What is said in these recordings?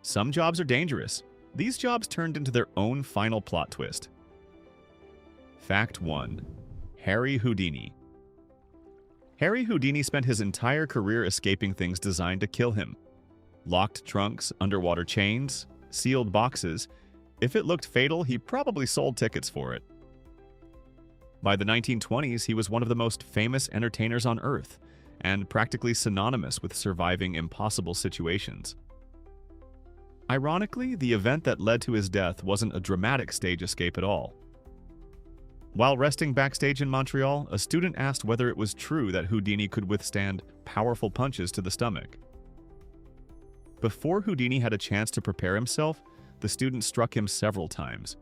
Some jobs are dangerous. These jobs turned into their own final plot twist. Fact 1. Harry Houdini. Harry Houdini spent his entire career escaping things designed to kill him. Locked trunks, underwater chains, sealed boxes. If it looked fatal, he probably sold tickets for it. By the 1920s, he was one of the most famous entertainers on Earth, and practically synonymous with surviving impossible situations. Ironically, the event that led to his death wasn't a dramatic stage escape at all. While resting backstage in Montreal, a student asked whether it was true that Houdini could withstand powerful punches to the stomach. Before Houdini had a chance to prepare himself, the student struck him several times.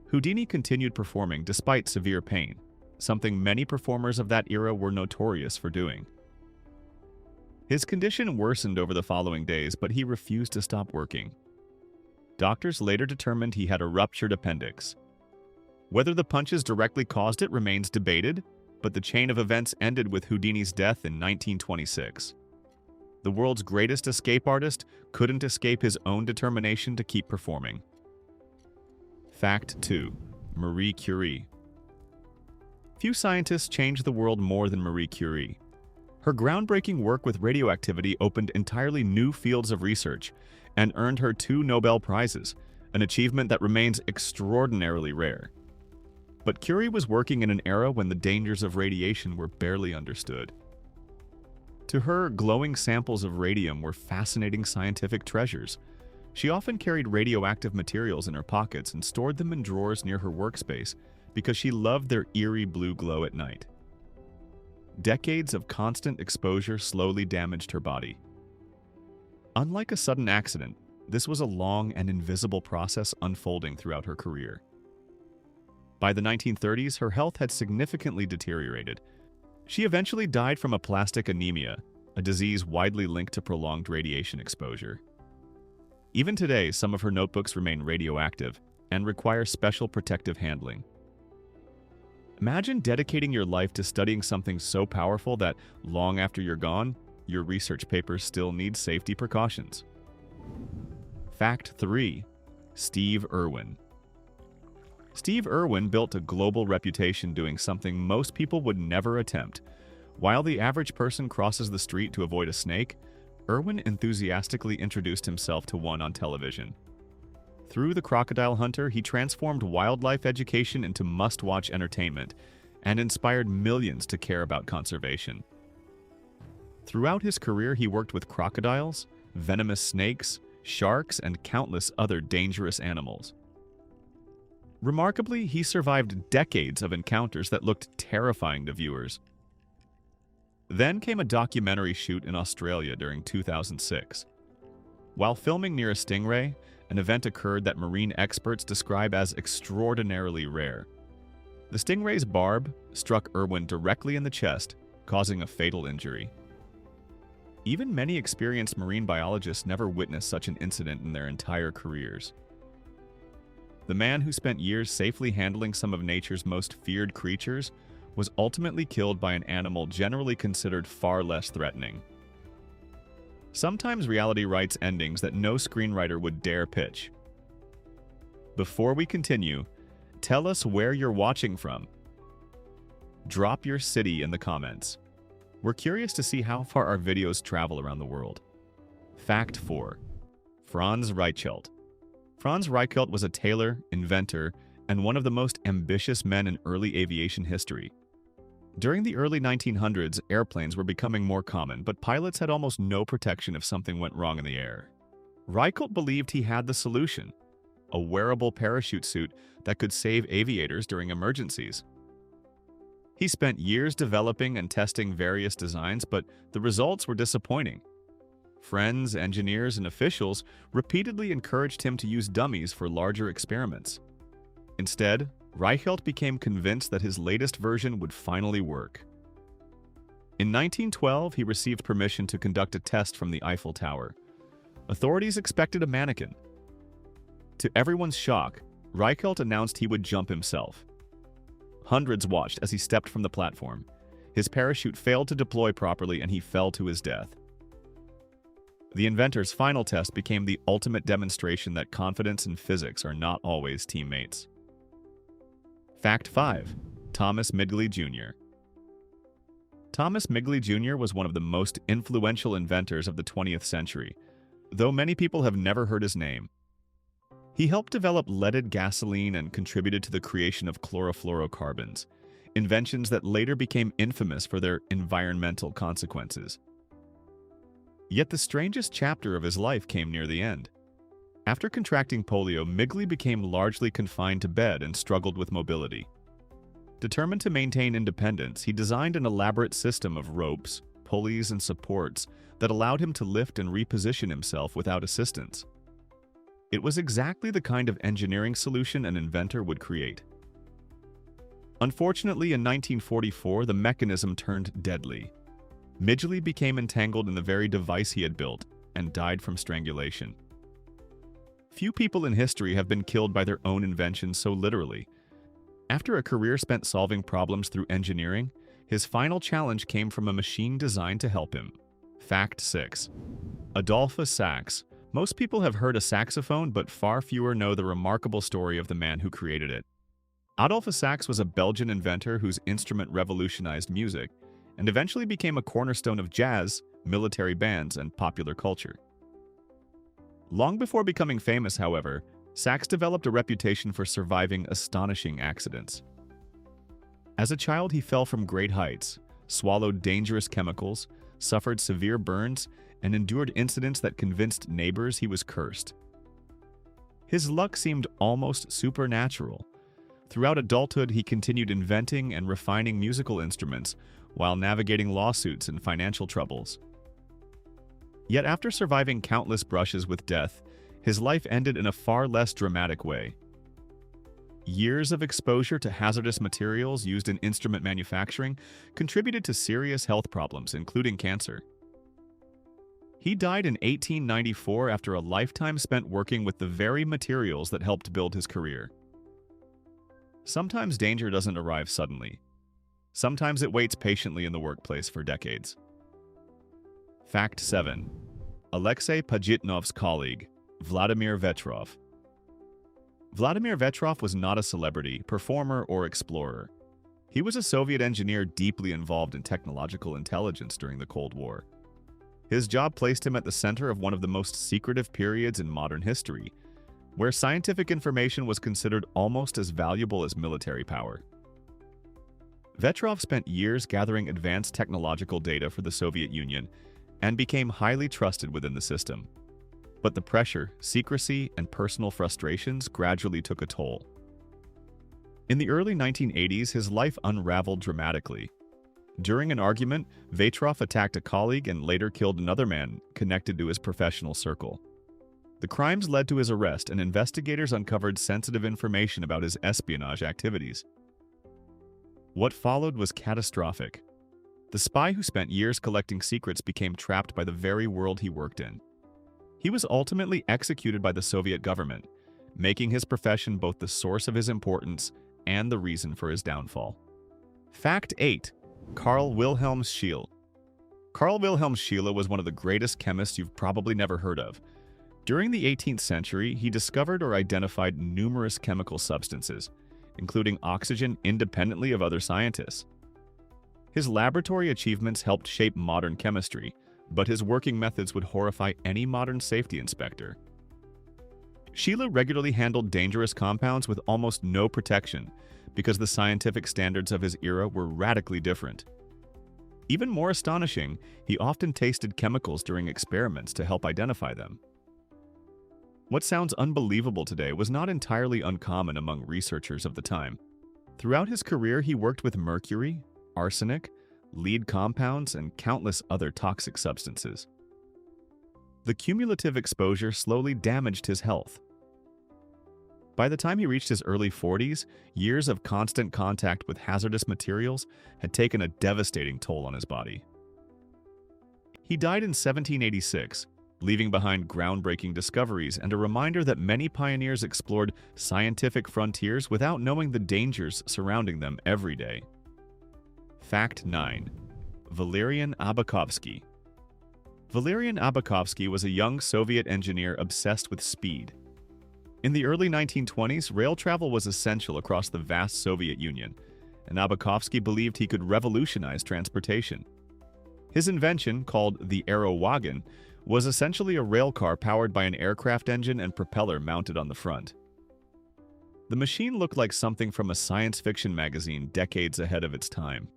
Houdini continued performing despite severe pain, something many performers of that era were notorious for doing. His condition worsened over the following days, but he refused to stop working. Doctors later determined he had a ruptured appendix. Whether the punches directly caused it remains debated, but the chain of events ended with Houdini's death in 1926. The world's greatest escape artist couldn't escape his own determination to keep performing. Fact 2. Marie Curie. Few scientists changed the world more than Marie Curie. Her groundbreaking work with radioactivity opened entirely new fields of research and earned her 2 Nobel Prizes, an achievement that remains extraordinarily rare. But Curie was working in an era when the dangers of radiation were barely understood. To her, glowing samples of radium were fascinating scientific treasures. She often carried radioactive materials in her pockets and stored them in drawers near her workspace because she loved their eerie blue glow at night. Decades of constant exposure slowly damaged her body. Unlike a sudden accident, this was a long and invisible process unfolding throughout her career. By the 1930s, her health had significantly deteriorated. She eventually died from aplastic anemia, a disease widely linked to prolonged radiation exposure. Even today, some of her notebooks remain radioactive and require special protective handling. Imagine dedicating your life to studying something so powerful that, long after you're gone, your research papers still need safety precautions. Fact 3. Steve Irwin. Steve Irwin built a global reputation doing something most people would never attempt. While the average person crosses the street to avoid a snake, Irwin enthusiastically introduced himself to one on television. Through The Crocodile Hunter, he transformed wildlife education into must-watch entertainment and inspired millions to care about conservation. Throughout his career, he worked with crocodiles, venomous snakes, sharks, and countless other dangerous animals. Remarkably, he survived decades of encounters that looked terrifying to viewers. Then came a documentary shoot in Australia during 2006. While filming near a stingray, an event occurred that marine experts describe as extraordinarily rare. The stingray's barb struck Irwin directly in the chest, causing a fatal injury. Even many experienced marine biologists never witnessed such an incident in their entire careers. The man who spent years safely handling some of nature's most feared creatures was ultimately killed by an animal generally considered far less threatening. Sometimes reality writes endings that no screenwriter would dare pitch. Before we continue, tell us where you're watching from. Drop your city in the comments. We're curious to see how far our videos travel around the world. Fact 4. Franz Reichelt. Franz Reichelt was a tailor, inventor, and one of the most ambitious men in early aviation history. During the early 1900s, airplanes were becoming more common, but pilots had almost no protection if something went wrong in the air. Reichelt believed he had the solution: a wearable parachute suit that could save aviators during emergencies. He spent years developing and testing various designs, but the results were disappointing. Friends, engineers, and officials repeatedly encouraged him to use dummies for larger experiments. Instead, Reichelt became convinced that his latest version would finally work. In 1912, he received permission to conduct a test from the Eiffel Tower. Authorities expected a mannequin. To everyone's shock, Reichelt announced he would jump himself. Hundreds watched as he stepped from the platform. His parachute failed to deploy properly and he fell to his death. The inventor's final test became the ultimate demonstration that confidence and physics are not always teammates. Fact 5. Thomas Midgley Jr. Thomas Midgley Jr. was one of the most influential inventors of the 20th century, though many people have never heard his name. He helped develop leaded gasoline and contributed to the creation of chlorofluorocarbons, inventions that later became infamous for their environmental consequences. Yet the strangest chapter of his life came near the end. After contracting polio, Midgley became largely confined to bed and struggled with mobility. Determined to maintain independence, he designed an elaborate system of ropes, pulleys, and supports that allowed him to lift and reposition himself without assistance. It was exactly the kind of engineering solution an inventor would create. Unfortunately, in 1944, the mechanism turned deadly. Midgley became entangled in the very device he had built and died from strangulation. Few people in history have been killed by their own inventions so literally. After a career spent solving problems through engineering, his final challenge came from a machine designed to help him. Fact 6. Adolphus Sax. Most people have heard a saxophone, but far fewer know the remarkable story of the man who created it. Adolphus Sax was a Belgian inventor whose instrument revolutionized music and eventually became a cornerstone of jazz, military bands, and popular culture. Long before becoming famous, however, Sax developed a reputation for surviving astonishing accidents. As a child, he fell from great heights, swallowed dangerous chemicals, suffered severe burns, and endured incidents that convinced neighbors he was cursed. His luck seemed almost supernatural. Throughout adulthood, he continued inventing and refining musical instruments while navigating lawsuits and financial troubles. Yet after surviving countless brushes with death, his life ended in a far less dramatic way. Years of exposure to hazardous materials used in instrument manufacturing contributed to serious health problems, including cancer. He died in 1894 after a lifetime spent working with the very materials that helped build his career. Sometimes danger doesn't arrive suddenly. Sometimes it waits patiently in the workplace for decades. Fact 7. Alexei Pajitnov's colleague, Vladimir Vetrov. Vladimir Vetrov was not a celebrity, performer, or explorer. He was a Soviet engineer deeply involved in technological intelligence during the Cold War. His job placed him at the center of one of the most secretive periods in modern history, where scientific information was considered almost as valuable as military power. Vetrov spent years gathering advanced technological data for the Soviet Union and became highly trusted within the system. But the pressure, secrecy, and personal frustrations gradually took a toll. In the early 1980s, his life unraveled dramatically. During an argument, Vetrov attacked a colleague and later killed another man connected to his professional circle. The crimes led to his arrest, and investigators uncovered sensitive information about his espionage activities. What followed was catastrophic. The spy who spent years collecting secrets became trapped by the very world he worked in. He was ultimately executed by the Soviet government, making his profession both the source of his importance and the reason for his downfall. Fact 8. Carl Wilhelm Scheele. Carl Wilhelm Scheele was one of the greatest chemists you've probably never heard of. During the 18th century, he discovered or identified numerous chemical substances, including oxygen independently of other scientists. His laboratory achievements helped shape modern chemistry, but his working methods would horrify any modern safety inspector. Scheele regularly handled dangerous compounds with almost no protection because the scientific standards of his era were radically different. Even more astonishing, he often tasted chemicals during experiments to help identify them. What sounds unbelievable today was not entirely uncommon among researchers of the time. Throughout his career, he worked with mercury, arsenic, lead compounds, and countless other toxic substances. The cumulative exposure slowly damaged his health. By the time he reached his early 40s, years of constant contact with hazardous materials had taken a devastating toll on his body. He died in 1786, leaving behind groundbreaking discoveries and a reminder that many pioneers explored scientific frontiers without knowing the dangers surrounding them every day. Fact 9. Valerian Abakovsky. Valerian Abakovsky was a young Soviet engineer obsessed with speed. In the early 1920s, rail travel was essential across the vast Soviet Union, and Abakovsky believed he could revolutionize transportation. His invention, called the Aero Wagon, was essentially a rail car powered by an aircraft engine and propeller mounted on the front. The machine looked like something from a science fiction magazine decades ahead of its time.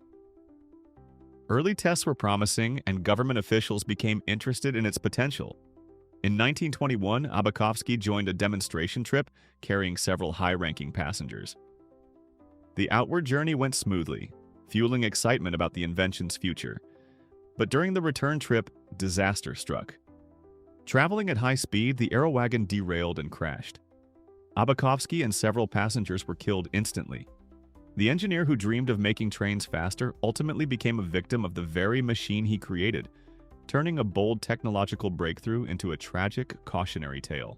Early tests were promising, and government officials became interested in its potential. In 1921, Abakovsky joined a demonstration trip carrying several high-ranking passengers. The outward journey went smoothly, fueling excitement about the invention's future. But during the return trip, disaster struck. Traveling at high speed, the aerowagon derailed and crashed. Abakovsky and several passengers were killed instantly. The engineer who dreamed of making trains faster ultimately became a victim of the very machine he created, turning a bold technological breakthrough into a tragic, cautionary tale.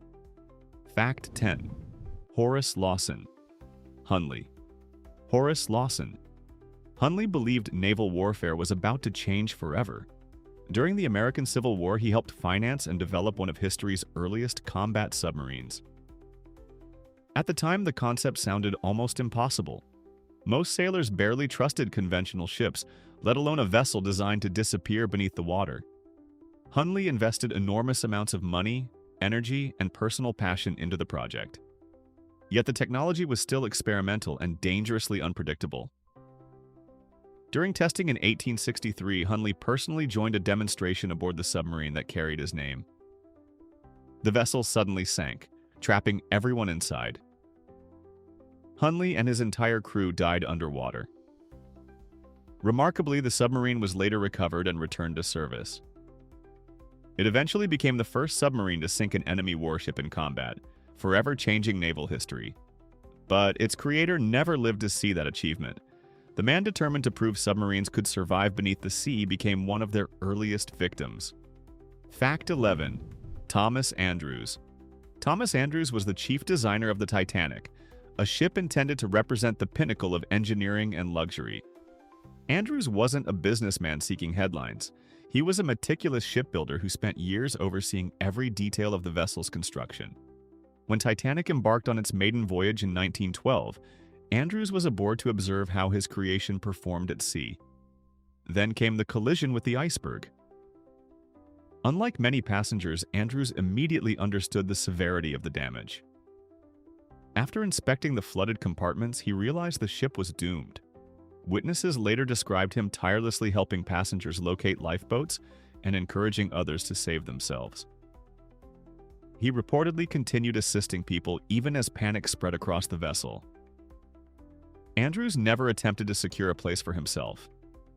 Fact 10. Horace Lawson. Hunley. Horace Lawson. Hunley believed naval warfare was about to change forever. During the American Civil War, he helped finance and develop one of history's earliest combat submarines. At the time, the concept sounded almost impossible. Most sailors barely trusted conventional ships, let alone a vessel designed to disappear beneath the water. Hunley invested enormous amounts of money, energy, and personal passion into the project. Yet the technology was still experimental and dangerously unpredictable. During testing in 1863, Hunley personally joined a demonstration aboard the submarine that carried his name. The vessel suddenly sank, trapping everyone inside. Hunley and his entire crew died underwater. Remarkably, the submarine was later recovered and returned to service. It eventually became the first submarine to sink an enemy warship in combat, forever changing naval history. But its creator never lived to see that achievement. The man determined to prove submarines could survive beneath the sea became one of their earliest victims. Fact 11. Thomas Andrews. Thomas Andrews was the chief designer of the Titanic, a ship intended to represent the pinnacle of engineering and luxury. Andrews wasn't a businessman seeking headlines. He was a meticulous shipbuilder who spent years overseeing every detail of the vessel's construction. When Titanic embarked on its maiden voyage in 1912, Andrews was aboard to observe how his creation performed at sea. Then came the collision with the iceberg. Unlike many passengers, Andrews immediately understood the severity of the damage. After inspecting the flooded compartments, he realized the ship was doomed. Witnesses later described him tirelessly helping passengers locate lifeboats and encouraging others to save themselves. He reportedly continued assisting people even as panic spread across the vessel. Andrews never attempted to secure a place for himself.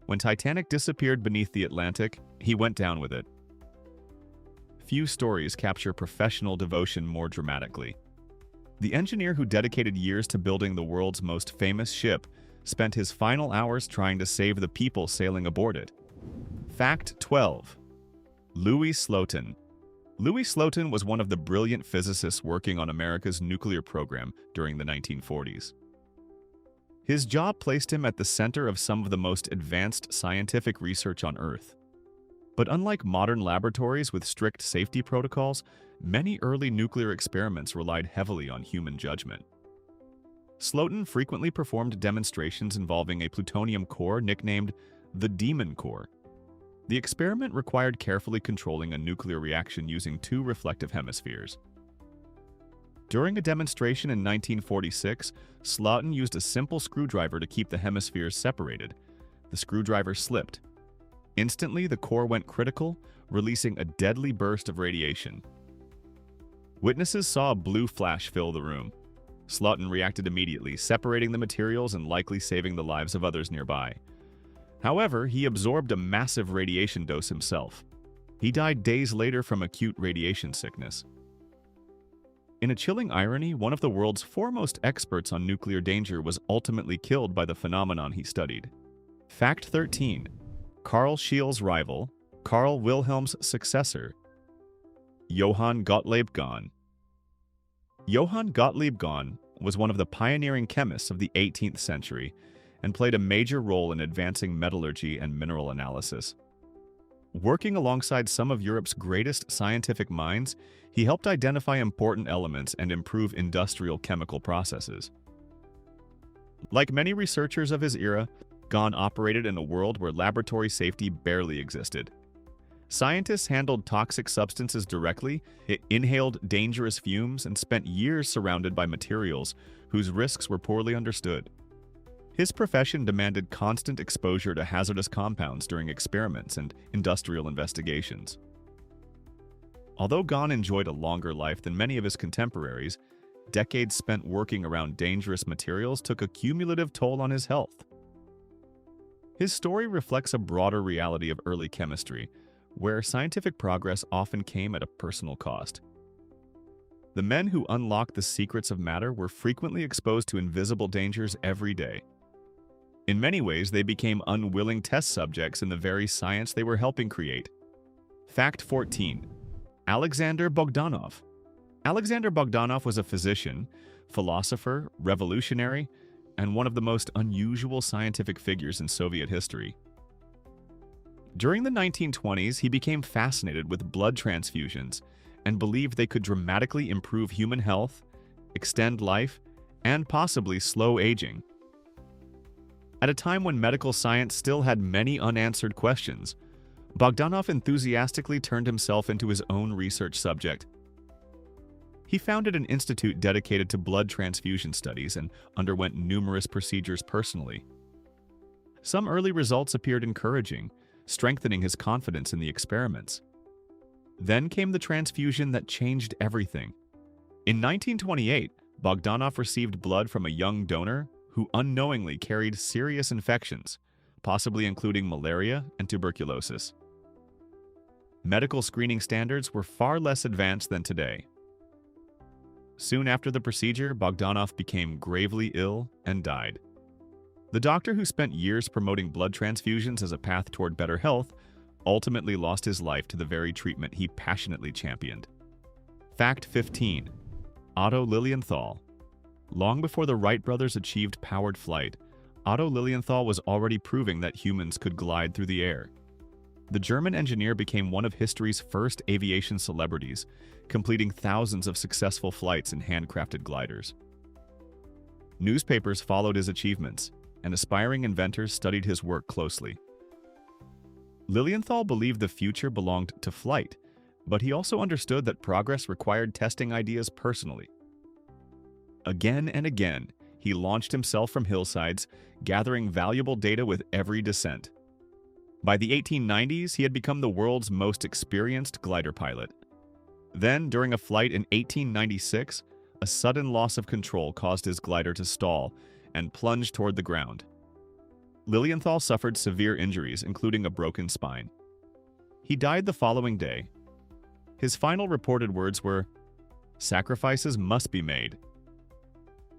When Titanic disappeared beneath the Atlantic, he went down with it. Few stories capture professional devotion more dramatically. The engineer who dedicated years to building the world's most famous ship spent his final hours trying to save the people sailing aboard it. Fact 12. Louis Slotin. Louis Slotin was one of the brilliant physicists working on America's nuclear program during the 1940s. His job placed him at the center of some of the most advanced scientific research on Earth. But unlike modern laboratories with strict safety protocols, many early nuclear experiments relied heavily on human judgment. Slotin frequently performed demonstrations involving a plutonium core nicknamed the Demon Core. The experiment required carefully controlling a nuclear reaction using two reflective hemispheres. During a demonstration in 1946, Slotin used a simple screwdriver to keep the hemispheres separated. The screwdriver slipped. Instantly, the core went critical, releasing a deadly burst of radiation. Witnesses saw a blue flash fill the room. Slotin reacted immediately, separating the materials and likely saving the lives of others nearby. However, he absorbed a massive radiation dose himself. He died days later from acute radiation sickness. In a chilling irony, one of the world's foremost experts on nuclear danger was ultimately killed by the phenomenon he studied. Fact 13. Carl Scheele's rival, Carl Wilhelm's successor, Johann Gottlieb Gahn. Johann Gottlieb Gahn was one of the pioneering chemists of the 18th century and played a major role in advancing metallurgy and mineral analysis. Working alongside some of Europe's greatest scientific minds, he helped identify important elements and improve industrial chemical processes. Like many researchers of his era, Gahn operated in a world where laboratory safety barely existed. Scientists handled toxic substances directly, inhaled dangerous fumes, and spent years surrounded by materials whose risks were poorly understood. His profession demanded constant exposure to hazardous compounds during experiments and industrial investigations. Although Gahn enjoyed a longer life than many of his contemporaries, decades spent working around dangerous materials took a cumulative toll on his health. His story reflects a broader reality of early chemistry, where scientific progress often came at a personal cost. The men who unlocked the secrets of matter were frequently exposed to invisible dangers every day. In many ways, they became unwilling test subjects in the very science they were helping create. Fact 14. Alexander Bogdanov. Alexander Bogdanov was a physician, philosopher, revolutionary, and one of the most unusual scientific figures in Soviet history. During the 1920s, he became fascinated with blood transfusions and believed they could dramatically improve human health, extend life, and possibly slow aging. At a time when medical science still had many unanswered questions, Bogdanov enthusiastically turned himself into his own research subject. He founded an institute dedicated to blood transfusion studies and underwent numerous procedures personally. Some early results appeared encouraging, strengthening his confidence in the experiments. Then came the transfusion that changed everything. In 1928, Bogdanov received blood from a young donor who unknowingly carried serious infections, possibly including malaria and tuberculosis. Medical screening standards were far less advanced than today. Soon after the procedure, Bogdanov became gravely ill and died. The doctor who spent years promoting blood transfusions as a path toward better health ultimately lost his life to the very treatment he passionately championed. Fact 15. Otto Lilienthal. Long before the Wright brothers achieved powered flight, Otto Lilienthal was already proving that humans could glide through the air. The German engineer became one of history's first aviation celebrities, completing thousands of successful flights in handcrafted gliders. Newspapers followed his achievements, and aspiring inventors studied his work closely. Lilienthal believed the future belonged to flight, but he also understood that progress required testing ideas personally. Again and again, he launched himself from hillsides, gathering valuable data with every descent. By the 1890s, he had become the world's most experienced glider pilot. Then, during a flight in 1896, a sudden loss of control caused his glider to stall and plunge toward the ground. Lilienthal suffered severe injuries, including a broken spine. He died the following day. His final reported words were, "Sacrifices must be made."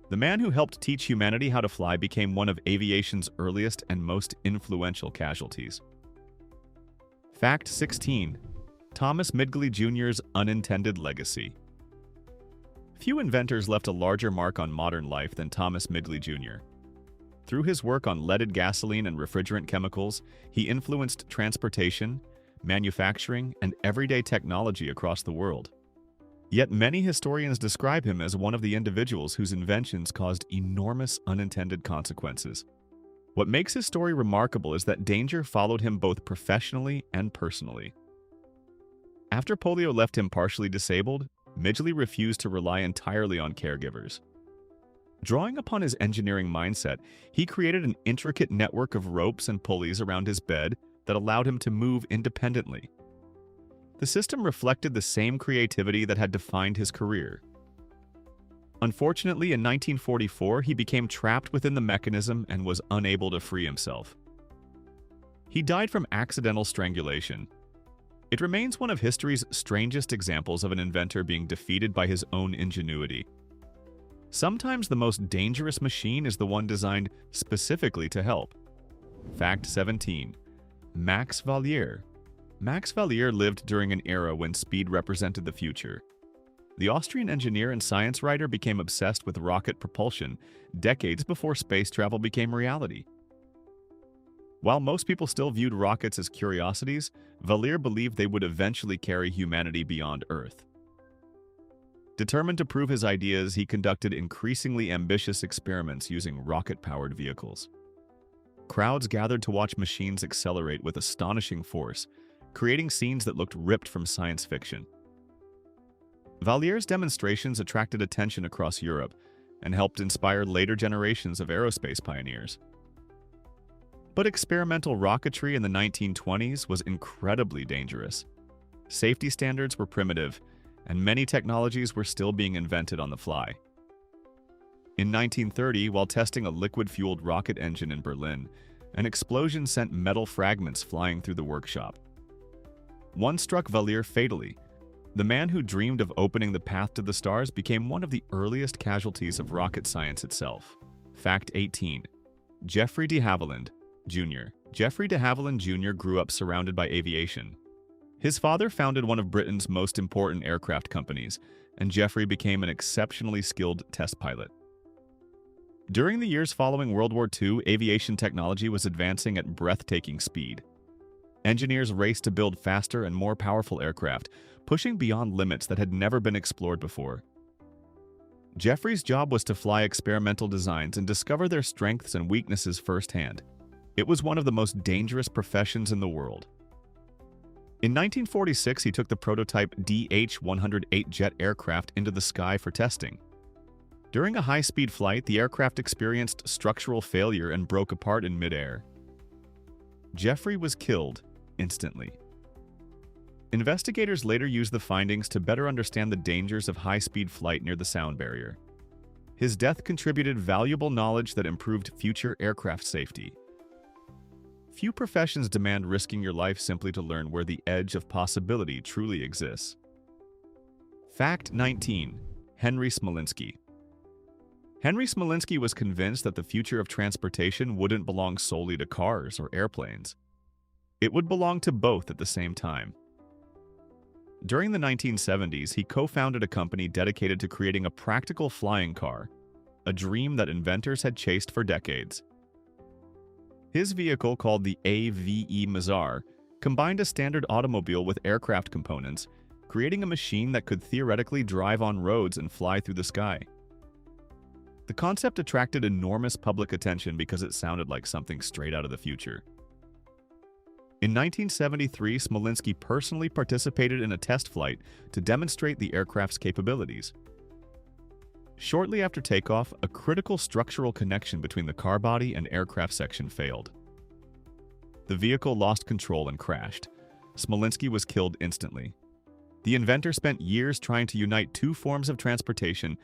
The man who helped teach humanity how to fly became one of aviation's earliest and most influential casualties. Fact 16. Thomas Midgley Jr.'s unintended legacy. Few inventors left a larger mark on modern life than Thomas Midgley Jr. Through his work on leaded gasoline and refrigerant chemicals, he influenced transportation, manufacturing, and everyday technology across the world. Yet many historians describe him as one of the individuals whose inventions caused enormous unintended consequences. What makes his story remarkable is that danger followed him both professionally and personally. After polio left him partially disabled, Midgley refused to rely entirely on caregivers. Drawing upon his engineering mindset, he created an intricate network of ropes and pulleys around his bed that allowed him to move independently. The system reflected the same creativity that had defined his career. Unfortunately, in 1944, he became trapped within the mechanism and was unable to free himself. He died from accidental strangulation. It remains one of history's strangest examples of an inventor being defeated by his own ingenuity. Sometimes the most dangerous machine is the one designed specifically to help. Fact 17. Max Valier. Max Valier lived during an era when speed represented the future. The Austrian engineer and science writer became obsessed with rocket propulsion decades before space travel became reality. While most people still viewed rockets as curiosities, Valier believed they would eventually carry humanity beyond Earth. Determined to prove his ideas, he conducted increasingly ambitious experiments using rocket-powered vehicles. Crowds gathered to watch machines accelerate with astonishing force, creating scenes that looked ripped from science fiction. Valier's demonstrations attracted attention across Europe and helped inspire later generations of aerospace pioneers. But experimental rocketry in the 1920s was incredibly dangerous. Safety standards were primitive, and many technologies were still being invented on the fly. In 1930, while testing a liquid-fueled rocket engine in Berlin, an explosion sent metal fragments flying through the workshop. One struck Valier fatally. The man who dreamed of opening the path to the stars became one of the earliest casualties of rocket science itself. Fact 18. Geoffrey de Havilland, Jr. Geoffrey de Havilland Jr. grew up surrounded by aviation. His father founded one of Britain's most important aircraft companies, and Geoffrey became an exceptionally skilled test pilot. During the years following World War II, aviation technology was advancing at breathtaking speed. Engineers raced to build faster and more powerful aircraft, pushing beyond limits that had never been explored before. Geoffrey's job was to fly experimental designs and discover their strengths and weaknesses firsthand. It was one of the most dangerous professions in the world. In 1946, he took the prototype DH-108 jet aircraft into the sky for testing. During a high-speed flight, the aircraft experienced structural failure and broke apart in midair. Geoffrey was killed instantly. Investigators later used the findings to better understand the dangers of high-speed flight near the sound barrier. His death contributed valuable knowledge that improved future aircraft safety. Few professions demand risking your life simply to learn where the edge of possibility truly exists. Fact 19. Henry Smolinski. Henry Smolinski was convinced that the future of transportation wouldn't belong solely to cars or airplanes. It would belong to both at the same time. During the 1970s, he co-founded a company dedicated to creating a practical flying car, a dream that inventors had chased for decades. His vehicle, called the AVE Mazar, combined a standard automobile with aircraft components, creating a machine that could theoretically drive on roads and fly through the sky. The concept attracted enormous public attention because it sounded like something straight out of the future. In 1973, Smolinski personally participated in a test flight to demonstrate the aircraft's capabilities. Shortly after takeoff, a critical structural connection between the car body and aircraft section failed. The vehicle lost control and crashed. Smolinski was killed instantly. The inventor spent years trying to unite two forms of transportation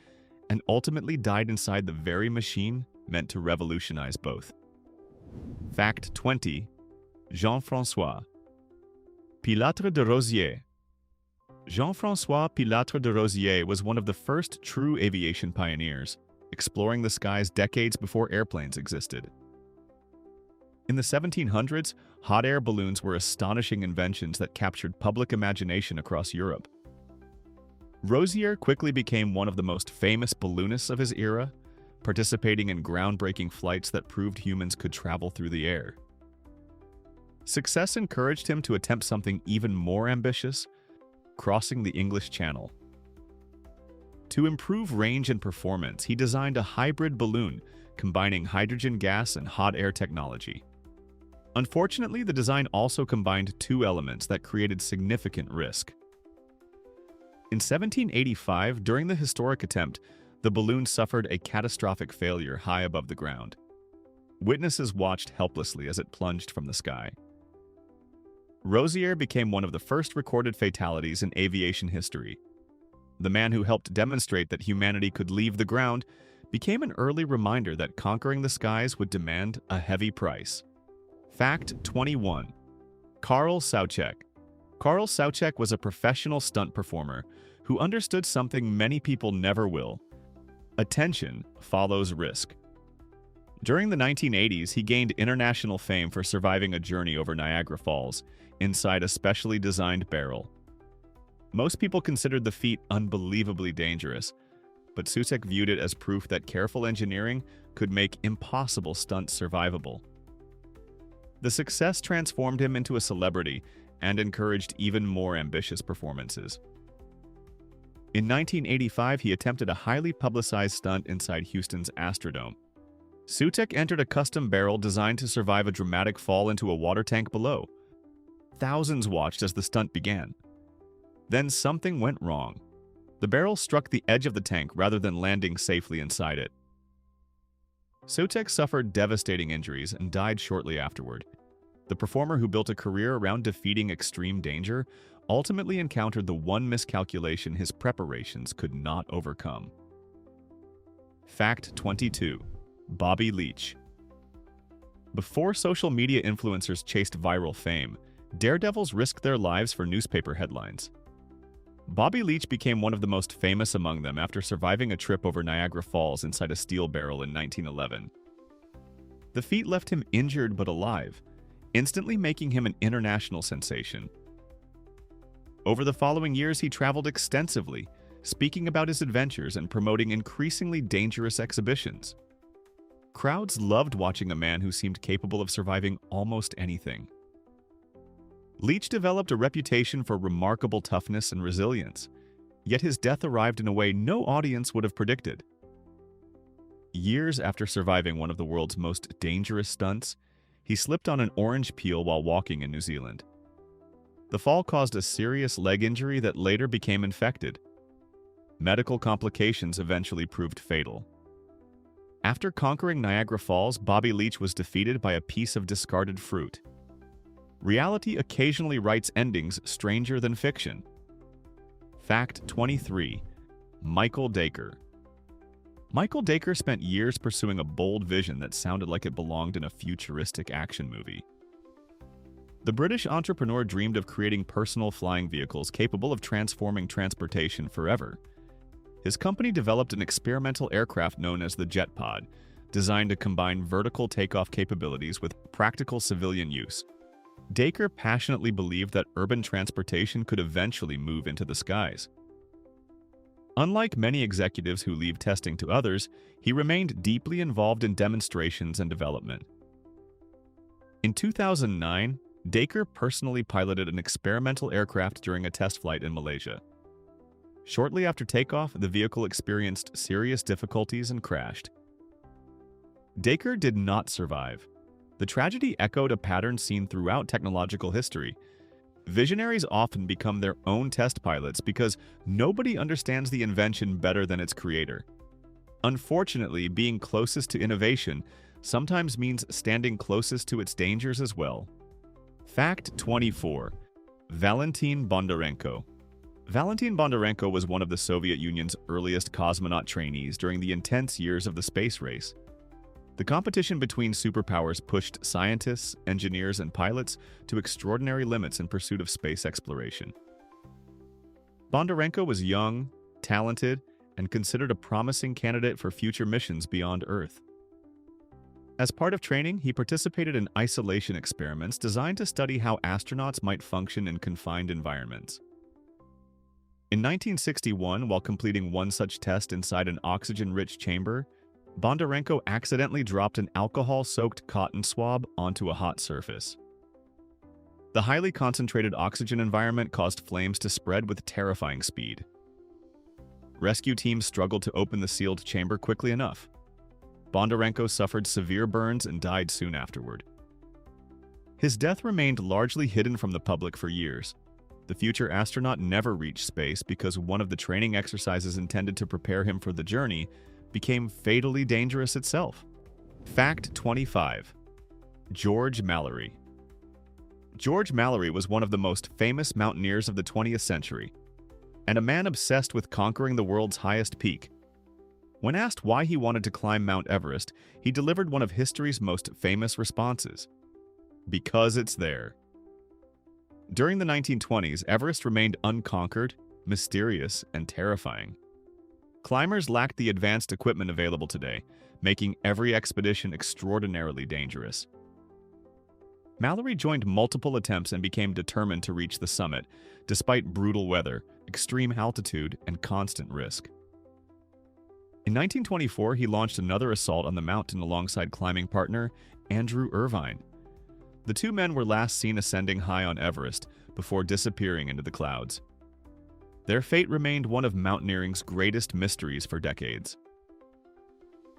and ultimately died inside the very machine meant to revolutionize both. Fact 20. Jean-François Pilatre de Rosier. Jean-François Pilatre de Rosier was one of the first true aviation pioneers, exploring the skies decades before airplanes existed. In the 1700s, hot air balloons were astonishing inventions that captured public imagination across Europe. Rosier quickly became one of the most famous balloonists of his era, participating in groundbreaking flights that proved humans could travel through the air. Success encouraged him to attempt something even more ambitious, crossing the English Channel. To improve range and performance, he designed a hybrid balloon combining hydrogen gas and hot air technology. Unfortunately, the design also combined two elements that created significant risk. In 1785, during the historic attempt, the balloon suffered a catastrophic failure high above the ground. Witnesses watched helplessly as it plunged from the sky. Rosier became one of the first recorded fatalities in aviation history. The man who helped demonstrate that humanity could leave the ground became an early reminder that conquering the skies would demand a heavy price. Fact 21. Karl Saucek. Karl Saucek was a professional stunt performer who understood something many people never will. Attention follows risk. During the 1980s, he gained international fame for surviving a journey over Niagara Falls inside a specially designed barrel. Most people considered the feat unbelievably dangerous, but Saucek viewed it as proof that careful engineering could make impossible stunts survivable. The success transformed him into a celebrity and encouraged even more ambitious performances. In 1985, he attempted a highly publicized stunt inside Houston's Astrodome. Sutek entered a custom barrel designed to survive a dramatic fall into a water tank below. Thousands watched as the stunt began. Then something went wrong. The barrel struck the edge of the tank rather than landing safely inside it. Sutek suffered devastating injuries and died shortly afterward. The performer, who built a career around defeating extreme danger, ultimately encountered the one miscalculation his preparations could not overcome. Fact 22. Bobby Leach. Before social media influencers chased viral fame, daredevils risked their lives for newspaper headlines. Bobby Leach became one of the most famous among them after surviving a trip over Niagara Falls inside a steel barrel in 1911. The feat left him injured but alive, instantly making him an international sensation. Over the following years, he traveled extensively, speaking about his adventures and promoting increasingly dangerous exhibitions. Crowds loved watching a man who seemed capable of surviving almost anything. Leach developed a reputation for remarkable toughness and resilience, yet his death arrived in a way no audience would have predicted. Years after surviving one of the world's most dangerous stunts, he slipped on an orange peel while walking in New Zealand. The fall caused a serious leg injury that later became infected. Medical complications eventually proved fatal. After conquering Niagara Falls, Bobby Leach was defeated by a piece of discarded fruit. Reality occasionally writes endings stranger than fiction. Fact 23. Michael Dacre. Michael Dacre spent years pursuing a bold vision that sounded like it belonged in a futuristic action movie. The British entrepreneur dreamed of creating personal flying vehicles capable of transforming transportation forever. His company developed an experimental aircraft known as the Jet Pod, designed to combine vertical takeoff capabilities with practical civilian use. Dacre passionately believed that urban transportation could eventually move into the skies. Unlike many executives who leave testing to others, he remained deeply involved in demonstrations and development. In 2009, Dacre personally piloted an experimental aircraft during a test flight in Malaysia. Shortly after takeoff, the vehicle experienced serious difficulties and crashed. Dacre did not survive. The tragedy echoed a pattern seen throughout technological history. Visionaries often become their own test pilots because nobody understands the invention better than its creator. Unfortunately, being closest to innovation sometimes means standing closest to its dangers as well. Fact 24. Valentin Bondarenko. Valentin Bondarenko was one of the Soviet Union's earliest cosmonaut trainees during the intense years of the space race. The competition between superpowers pushed scientists, engineers, and pilots to extraordinary limits in pursuit of space exploration. Bondarenko was young, talented, and considered a promising candidate for future missions beyond Earth. As part of training, he participated in isolation experiments designed to study how astronauts might function in confined environments. In 1961, while completing one such test inside an oxygen-rich chamber, Bondarenko accidentally dropped an alcohol-soaked cotton swab onto a hot surface. The highly concentrated oxygen environment caused flames to spread with terrifying speed. Rescue teams struggled to open the sealed chamber quickly enough. Bondarenko suffered severe burns and died soon afterward. His death remained largely hidden from the public for years. The future astronaut never reached space because one of the training exercises intended to prepare him for the journey became fatally dangerous itself. Fact 25. George Mallory. George Mallory was one of the most famous mountaineers of the 20th century, and a man obsessed with conquering the world's highest peak. When asked why he wanted to climb Mount Everest, he delivered one of history's most famous responses: "Because it's there." During the 1920s, Everest remained unconquered, mysterious, and terrifying. Climbers lacked the advanced equipment available today, making every expedition extraordinarily dangerous. Mallory joined multiple attempts and became determined to reach the summit, despite brutal weather, extreme altitude, and constant risk. In 1924, he launched another assault on the mountain alongside climbing partner Andrew Irvine. The two men were last seen ascending high on Everest before disappearing into the clouds. Their fate remained one of mountaineering's greatest mysteries for decades.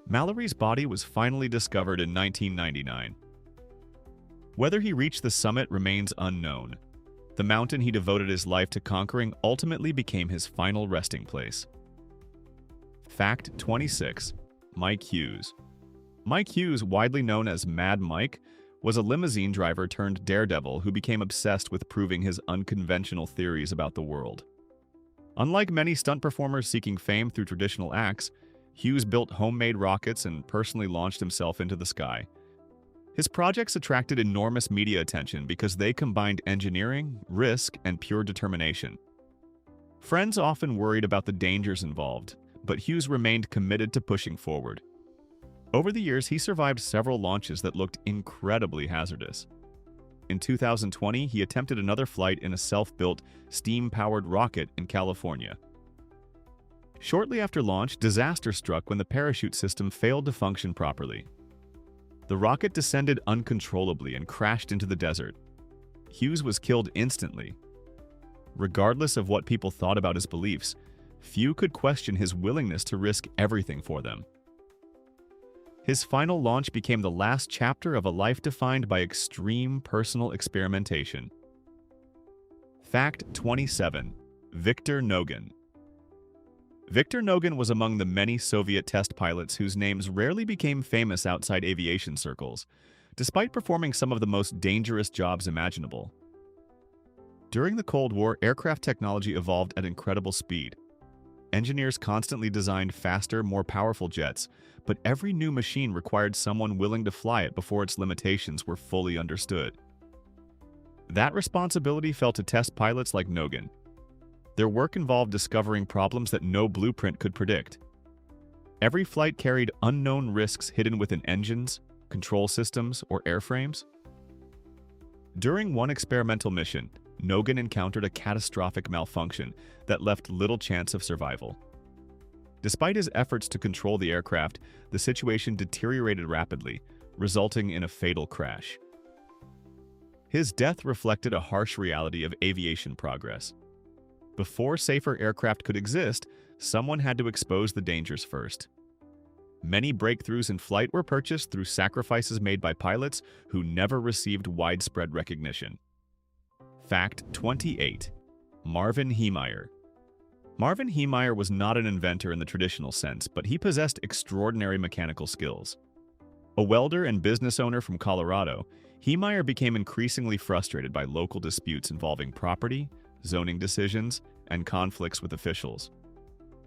Mallory's body was finally discovered in 1999. Whether he reached the summit remains unknown. The mountain he devoted his life to conquering ultimately became his final resting place. Fact 26. Mike Hughes. Mike Hughes, widely known as Mad Mike, was a limousine driver turned daredevil who became obsessed with proving his unconventional theories about the world. Unlike many stunt performers seeking fame through traditional acts, Hughes built homemade rockets and personally launched himself into the sky. His projects attracted enormous media attention because they combined engineering, risk, and pure determination. Friends often worried about the dangers involved, but Hughes remained committed to pushing forward. Over the years, he survived several launches that looked incredibly hazardous. In 2020, he attempted another flight in a self-built, steam-powered rocket in California. Shortly after launch, disaster struck when the parachute system failed to function properly. The rocket descended uncontrollably and crashed into the desert. Hughes was killed instantly. Regardless of what people thought about his beliefs, few could question his willingness to risk everything for them. His final launch became the last chapter of a life defined by extreme personal experimentation. Fact 27. Viktor Nogin. Viktor Nogin was among the many Soviet test pilots whose names rarely became famous outside aviation circles, despite performing some of the most dangerous jobs imaginable. During the Cold War, aircraft technology evolved at incredible speed. Engineers constantly designed faster, more powerful jets, but every new machine required someone willing to fly it before its limitations were fully understood. That responsibility fell to test pilots like Nogin. Their work involved discovering problems that no blueprint could predict. Every flight carried unknown risks hidden within engines, control systems, or airframes. During one experimental mission, Nogin encountered a catastrophic malfunction that left little chance of survival. Despite his efforts to control the aircraft, the situation deteriorated rapidly, resulting in a fatal crash. His death reflected a harsh reality of aviation progress. Before safer aircraft could exist, someone had to expose the dangers first. Many breakthroughs in flight were purchased through sacrifices made by pilots who never received widespread recognition. Fact 28. Marvin Heemeyer. Marvin Heemeyer was not an inventor in the traditional sense, but he possessed extraordinary mechanical skills. A welder and business owner from Colorado, Heemeyer became increasingly frustrated by local disputes involving property, zoning decisions, and conflicts with officials.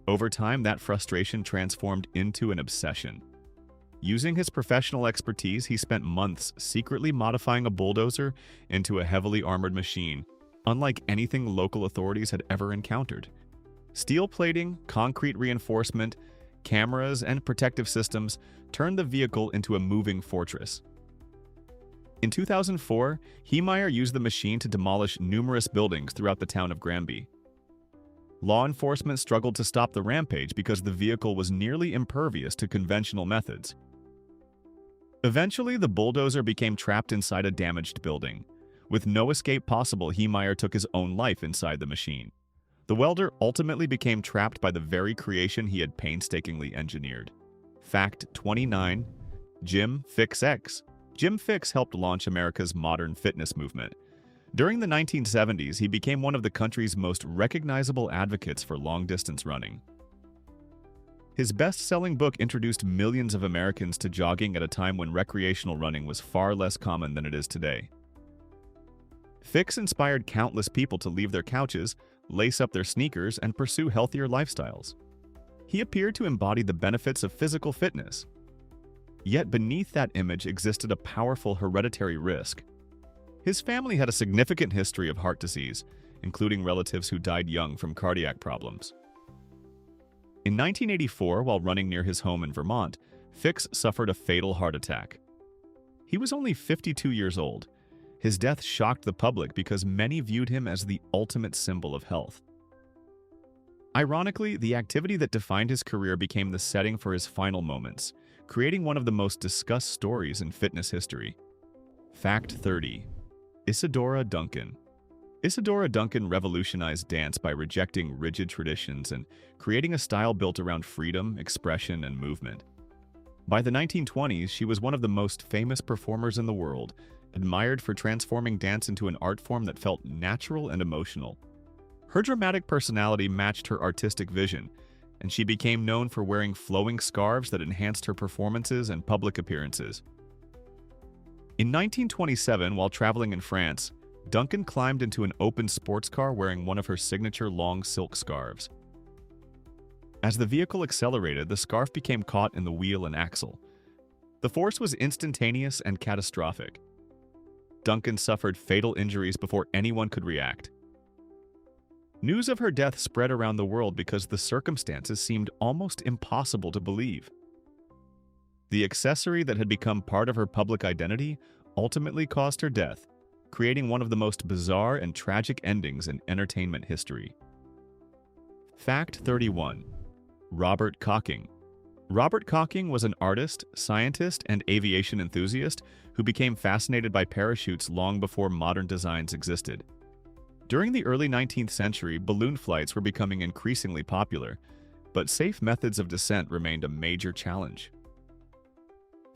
Over time, that frustration transformed into an obsession. Using his professional expertise, he spent months secretly modifying a bulldozer into a heavily armored machine, unlike anything local authorities had ever encountered. Steel plating, concrete reinforcement, cameras, and protective systems turned the vehicle into a moving fortress. In 2004, Heemeyer used the machine to demolish numerous buildings throughout the town of Granby. Law enforcement struggled to stop the rampage because the vehicle was nearly impervious to conventional methods. Eventually, the bulldozer became trapped inside a damaged building. With no escape possible, Heemeyer took his own life inside the machine. The welder ultimately became trapped by the very creation he had painstakingly engineered. Fact 29. Jim Fix X. Jim Fix helped launch America's modern fitness movement. During the 1970s, he became one of the country's most recognizable advocates for long-distance running. His best-selling book introduced millions of Americans to jogging at a time when recreational running was far less common than it is today. Fix inspired countless people to leave their couches, lace up their sneakers, and pursue healthier lifestyles. He appeared to embody the benefits of physical fitness. Yet beneath that image existed a powerful hereditary risk. His family had a significant history of heart disease, including relatives who died young from cardiac problems. In 1984, while running near his home in Vermont, Fix suffered a fatal heart attack. He was only 52 years old. His death shocked the public because many viewed him as the ultimate symbol of health. Ironically, the activity that defined his career became the setting for his final moments, creating one of the most discussed stories in fitness history. Fact 30. Isadora Duncan. Isadora Duncan revolutionized dance by rejecting rigid traditions and creating a style built around freedom, expression, and movement. By the 1920s, she was one of the most famous performers in the world, admired for transforming dance into an art form that felt natural and emotional. Her dramatic personality matched her artistic vision, and she became known for wearing flowing scarves that enhanced her performances and public appearances. In 1927, while traveling in France, Duncan climbed into an open sports car wearing one of her signature long silk scarves. As the vehicle accelerated, the scarf became caught in the wheel and axle. The force was instantaneous and catastrophic. Duncan suffered fatal injuries before anyone could react. News of her death spread around the world because the circumstances seemed almost impossible to believe. The accessory that had become part of her public identity ultimately caused her death, creating one of the most bizarre and tragic endings in entertainment history. Fact 31. Robert Cocking. Robert Cocking was an artist, scientist, and aviation enthusiast who became fascinated by parachutes long before modern designs existed. During the early 19th century, balloon flights were becoming increasingly popular, but safe methods of descent remained a major challenge.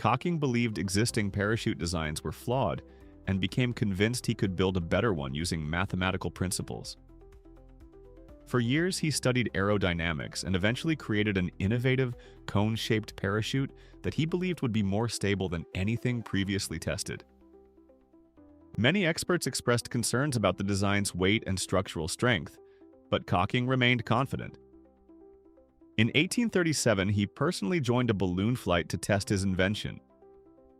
Cocking believed existing parachute designs were flawed and became convinced he could build a better one using mathematical principles. For years, he studied aerodynamics and eventually created an innovative, cone-shaped parachute that he believed would be more stable than anything previously tested. Many experts expressed concerns about the design's weight and structural strength, but Cocking remained confident. In 1837, he personally joined a balloon flight to test his invention.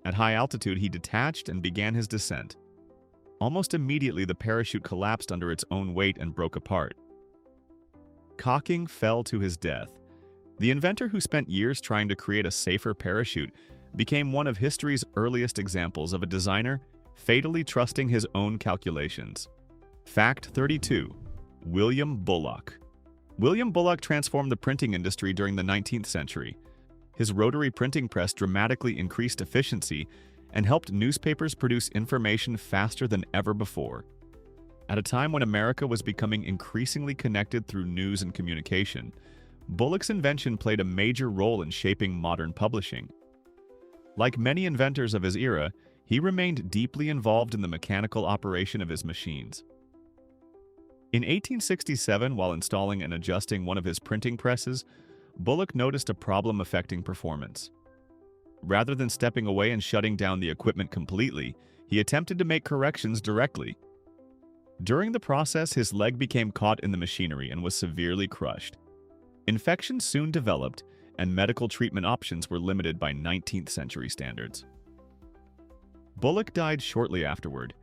At high altitude, he detached and began his descent. Almost immediately, the parachute collapsed under its own weight and broke apart. Cocking fell to his death. The inventor, who spent years trying to create a safer parachute, became one of history's earliest examples of a designer fatally trusting his own calculations. Fact 32. William Bullock. William Bullock transformed the printing industry during the 19th century. His rotary printing press dramatically increased efficiency and helped newspapers produce information faster than ever before. At a time when America was becoming increasingly connected through news and communication, Bullock's invention played a major role in shaping modern publishing. Like many inventors of his era, he remained deeply involved in the mechanical operation of his machines. In 1867, while installing and adjusting one of his printing presses, Bullock noticed a problem affecting performance. Rather than stepping away and shutting down the equipment completely, he attempted to make corrections directly. During the process, his leg became caught in the machinery and was severely crushed. Infections soon developed, and medical treatment options were limited by 19th century standards. Bullock died shortly afterward.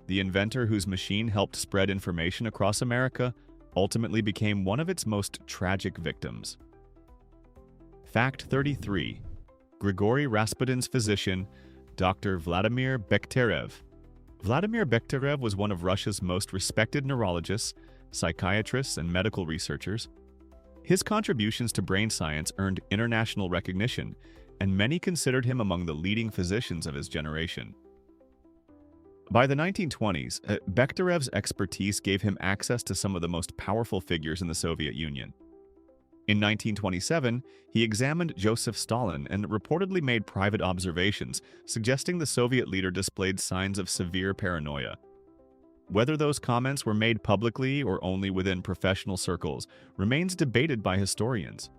The inventor, whose machine helped spread information across America, ultimately became one of its most tragic victims. Fact 33. Grigory Rasputin's physician, Dr. Vladimir Bekhterev. Vladimir Bekhterev was one of Russia's most respected neurologists, psychiatrists, and medical researchers. His contributions to brain science earned international recognition, and many considered him among the leading physicians of his generation. By the 1920s, Bekhtérev's expertise gave him access to some of the most powerful figures in the Soviet Union. In 1927, he examined Joseph Stalin and reportedly made private observations, suggesting the Soviet leader displayed signs of severe paranoia. Whether those comments were made publicly or only within professional circles remains debated by historians.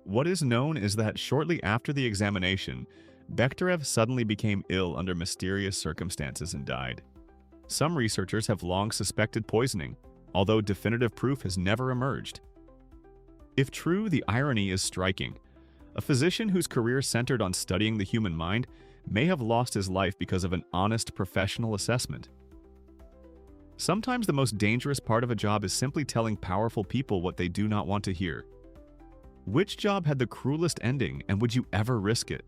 What is known is that shortly after the examination, Bekhterev suddenly became ill under mysterious circumstances and died. Some researchers have long suspected poisoning, although definitive proof has never emerged. If true, the irony is striking. A physician whose career centered on studying the human mind may have lost his life because of an honest professional assessment. Sometimes the most dangerous part of a job is simply telling powerful people what they do not want to hear. Which job had the cruelest ending, and would you ever risk it?